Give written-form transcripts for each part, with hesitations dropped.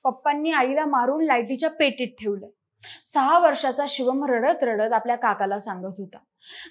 पप्पांनी आईला मारून लाईटीच्या पेटीत ठेवलं। 6 वर्षाचा शिवम रडत रडत आपल्या काकाला सांगत होता।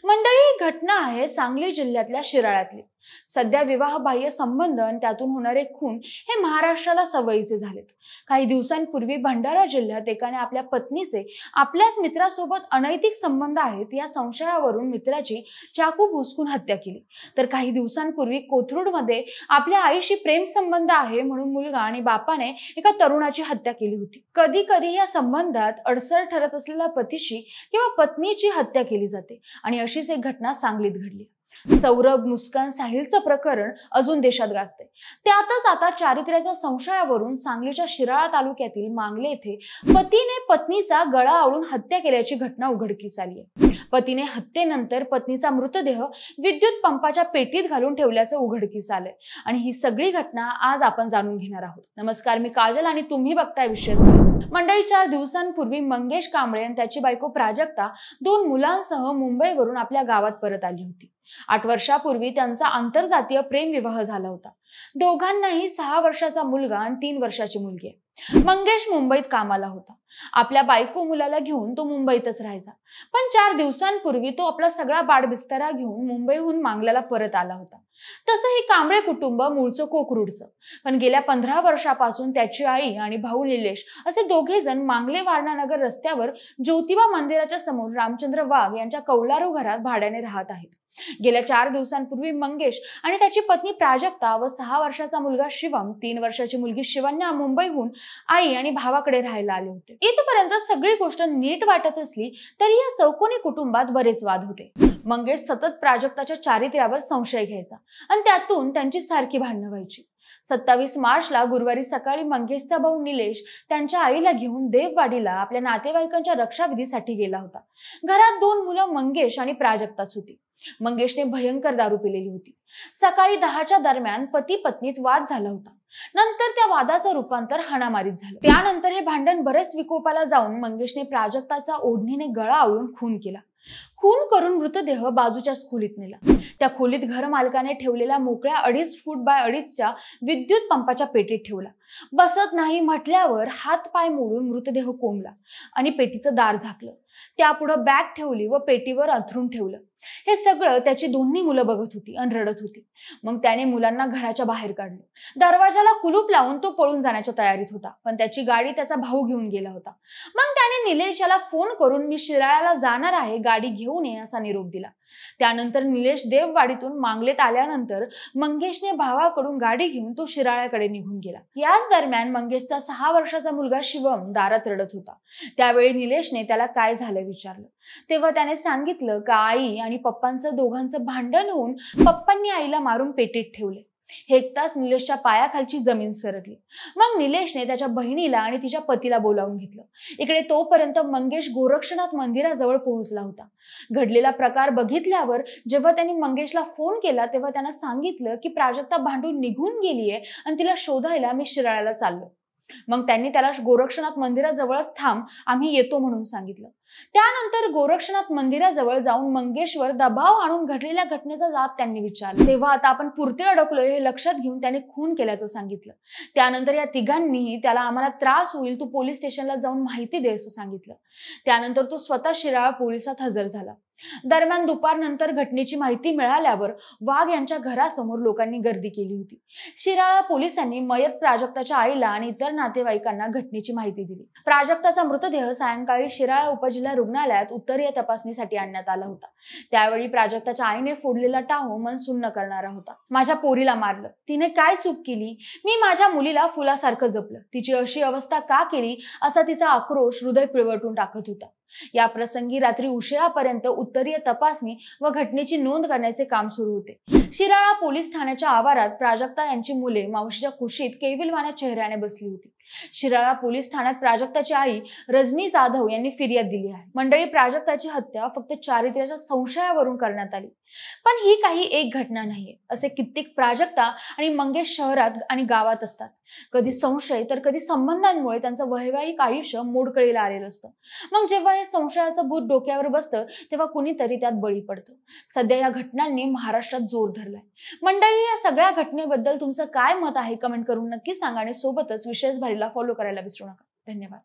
मंडळी, ही घटना आहे सांगली जिल्ह्यातल्या शिराळ्यातली। सध्या विवाहबाह्य संबंध आणि त्यातून होणारे खून हे महाराष्ट्राला सवयीचे झालेत। काही दिवसांपूर्वी भंडारा जिल्ह्यात एकाने आपल्या पत्नीचे आपल्याच मित्रासोबत अनैतिक संबंध आहेत या संशयावरून मित्राची चाकू भुसकून हत्या केली। तर काही दिवसांपूर्वी कोथरूडमध्ये आपल्या आईशी प्रेम संबंध आहे म्हणून मुलगा आणि बापाने एका तरुणाची हत्या केली होती। कधी कधी या संबंधात अडसर ठरत असलेल्या पतीची किंवा पत्नीची हत्या केली जाते आणि अशीच एक घटना सांगलीत घडली। सौरभ, मुस्कान, साहिलचं प्रकरण अजून देशात गाजते। त्यातच आता चारित्र्याच्या संशयावरून सांगलीच्या शिराळा तालुक्यातील मांगले येथे पतीने पत्नीचा गळा आवळून हत्या केल्याची घटना उघडकीस आली आहे। पतीने हत्येनंतर पत्नीचा मृतदेह विद्युत पंपाच्या पेटीत घालून ठेवल्याचं उघडकीस आलंय आणि ही सगळी घटना आज आपण जाणून घेणार आहोत। नमस्कार, मी काजल आणि तुम्ही बघताय विशेष मंडळी। 4 दिवसांपूर्वी मंगेश कांबळे आणि त्याची बायको प्राजक्ता 2 मुलांसह मुंबईवरून आपल्या गावात परत आली होती। 8 वर्षापूर्वी त्यांचा आंतरजातीय प्रेमविवाह झाला होता। दोघांनाही 6 वर्षाचा मुलगा आणि 3 वर्षाची मुलगी आहे। मंगेश मुंबईत कामाला होता। आपल्या बायको मुलाला घेऊन तो मुंबईतच राहायचा। पण 4 दिवसांपूर्वी तो आपला सगळा बाडबिस्तरा घेऊन मुंबईहून मांगल्याला परत आला होता। तसं हे कांबळे कुटुंब मूळचं कोकरूडचं, पण गेल्या 15 वर्षापासून त्याची आई आणि भाऊ निलेश असे दोघे जण मांगले वारणानगर रस्त्यावर ज्योतिबा मंदिराच्या समोर रामचंद्र वाघ यांच्या कौलारू घरात भाड्याने राहत आहेत। गेल्या 4 दिवसांपूर्वी मंगेश आणि त्याची पत्नी प्राजक्ता व 6 वर्षाचा मुलगा शिवम, 3 वर्षाची मुलगी शिवन्या मुंबईहून आई आणि भावाकडे राहायला आले होते। इथपर्यंत सगळी गोष्ट नीट वाटत असली तरी या चौकोनी कुटुंबात बरेच वाद होते। मंगेश सतत प्राजक्ताच्या चारित्र्यावर संशय घ्यायचा आणि त्यातून त्यांची सारखी भांडणं व्हायची। 27 मार्चला गुरुवारी सकाळी मंगेशचा भाऊ निलेश त्यांच्या आईला घेऊन देववाडीला आपल्या नातेवाईकांच्या रक्षाविधीसाठी गेला होता। घरात 2 मुलं मंगेश आणि प्राजक्ताच होती। मंगेशने भयंकर दारू पिलेली होती। सकाळी 10च्या दरम्यान पती पत्नीत वाद झाला होता। नंतर त्या वादाचं रूपांतर हाणामारीत झालं। त्यानंतर हे भांडण बरेच विकोपाला जाऊन मंगेशने प्राजक्ताचा ओढणीने गळा आवळून खून केला। खून करून मृतदेह बाजूच्याच खोलीत नेला। त्या खोलीत घर मालकाने ठेवलेल्या मोकळ्या 2.5 फूट बाय 2.5च्या विद्युत पंपाच्या पेटीत ठेवला। बसत नाही म्हटल्यावर हात पाय मोडून मृतदेह कोंबला आणि पेटीचं दार झाकलं। त्यापुढे बॅग ठेवली व पेटीवर अंथरून ठेवलं। हे सगळं त्याची दोन्ही मुलं बघत होती आणि रडत होती। मग त्याने मुलांना घराच्या बाहेर काढलं। दरवाजाला कुलूप लावून तो पळून जाण्याच्या तयारीत होता, पण त्याची गाडी त्याचा भाऊ घेऊन गेला होता। मग त्याने निलेश याला फोन करून मी शिराळ्याला जाणार आहे, गाडी घेऊन ये असा निरोप दिला। त्यानंतर निलेश देववाडीतून मांगलेत आल्यानंतर मंगेशने भावाकडून गाडी घेऊन तो शिराळ्याकडे निघून गेला। याच दरम्यान मंगेशचा 6 वर्षाचा मुलगा शिवम दारात रडत होता। त्यावेळी निलेशने त्याला काय झालं विचारलं, तेव्हा त्याने सांगितलं का आई आणि पप्पांचं दोघांचं भांडण होऊन पप्पांनी आईला मारून पेटीत ठेवले। हेकताच निलेशच्या पायाखालची जमीन सरकली। मग निलेशने त्याच्या बहिणीला आणि तिच्या पतीला बोलावून घेतलं। इकडे तोपर्यंत मंगेश गोरक्षनाथ मंदिराजवळ पोहोचला होता। घडलेला प्रकार बघितल्यावर जेव्हा त्यांनी मंगेशला फोन केला तेव्हा त्यांना सांगितलं की प्राजक्ता भांडून निघून गेलीये आणि तिला शोधायला मी शिराळ्याला चाललो। मग त्यांनी त्याला गोरक्षनाथ मंदिराजवळच थांब, आम्ही येतो म्हणून सांगितलं। त्यानंतर गोरक्षनाथ मंदिराजवळ जाऊन मंगेशवर दबाव आणून घडलेल्या घटनेचा जाब त्यांनी विचारला। तेव्हा आता आपण पुरते अडकलोय हे लक्षात घेऊन त्याने खून केल्याचं सांगितलं। त्यानंतर या तिघांनीही त्याला आम्हाला त्रास होईल, तू पोलीस स्टेशनला जाऊन माहिती दे असं सांगितलं। त्यानंतर तो स्वतः शिराळा पोलिसात हजर झाला। दरम्यान दुपारनंतर घटनेची माहिती मिळाल्यावर वाघ यांच्या घरासमोर लोकांनी गर्दी केली होती। शिराळा पोलिसांनी मयत प्राजक्ताच्या आईला आणि इतर नातेवाईकांना घटनेची माहिती दिली। प्राजक्ताचा मृतदेह सायंकाळी शिराळा उपजिल्हा रुग्णालयात उत्तरीय तपासणीसाठी आणण्यात आला होता। त्यावेळी प्राजक्ताच्या आईने फोडलेला टाहो मन सुन्न करणारा होता। माझ्या पोरीला मारलं, तिने काय चूक केली? मी माझ्या मुलीला फुलासारखं जपलं, तिची अशी अवस्था का केली असा तिचा आक्रोश हृदय पिळवटून टाकत होता। या प्रसंगी रात्री उशिरापर्यंत उत्तरीय तपासणी व घटनेची नोंद करण्याचे काम सुरू होते। शिराळा पोलीस ठाण्याच्या आवारात प्राजक्ता यांची मुले मावशीच्या कुशीत केविलवाण्या चेहऱ्याने बसली होती। शिराळा पोलीस ठाण्यात प्राजक्ताची आई रजनी जाधव यांनी फिर्याद दिली आहे। मंडळी, प्राजक्ताची हत्या फक्त चारित्र्याच्या संशयावरून करण्यात आली, पण ही काही एक घटना नाहीये। असे कित्येक प्राजक्ता आणि मंगेश शहरात आणि गावात असतात। कधी संशय तर कधी संबंधांमुळे त्यांचं वैवाहिक आयुष्य मोडकळीला आलेलं असतं। मग जेव्हा हे संशयाचं भूत डोक्यावर बसतं तेव्हा कुणीतरी त्यात बळी पडतं। सध्या या घटनांनी महाराष्ट्रात जोर धरलाय। मंडळी, या सगळ्या घटनेबद्दल तुमचं काय मत आहे कमेंट करून नक्की सांगा आणि सोबतच विशेष महामारीला फॉलो करायला विसरू नका. धन्यवाद.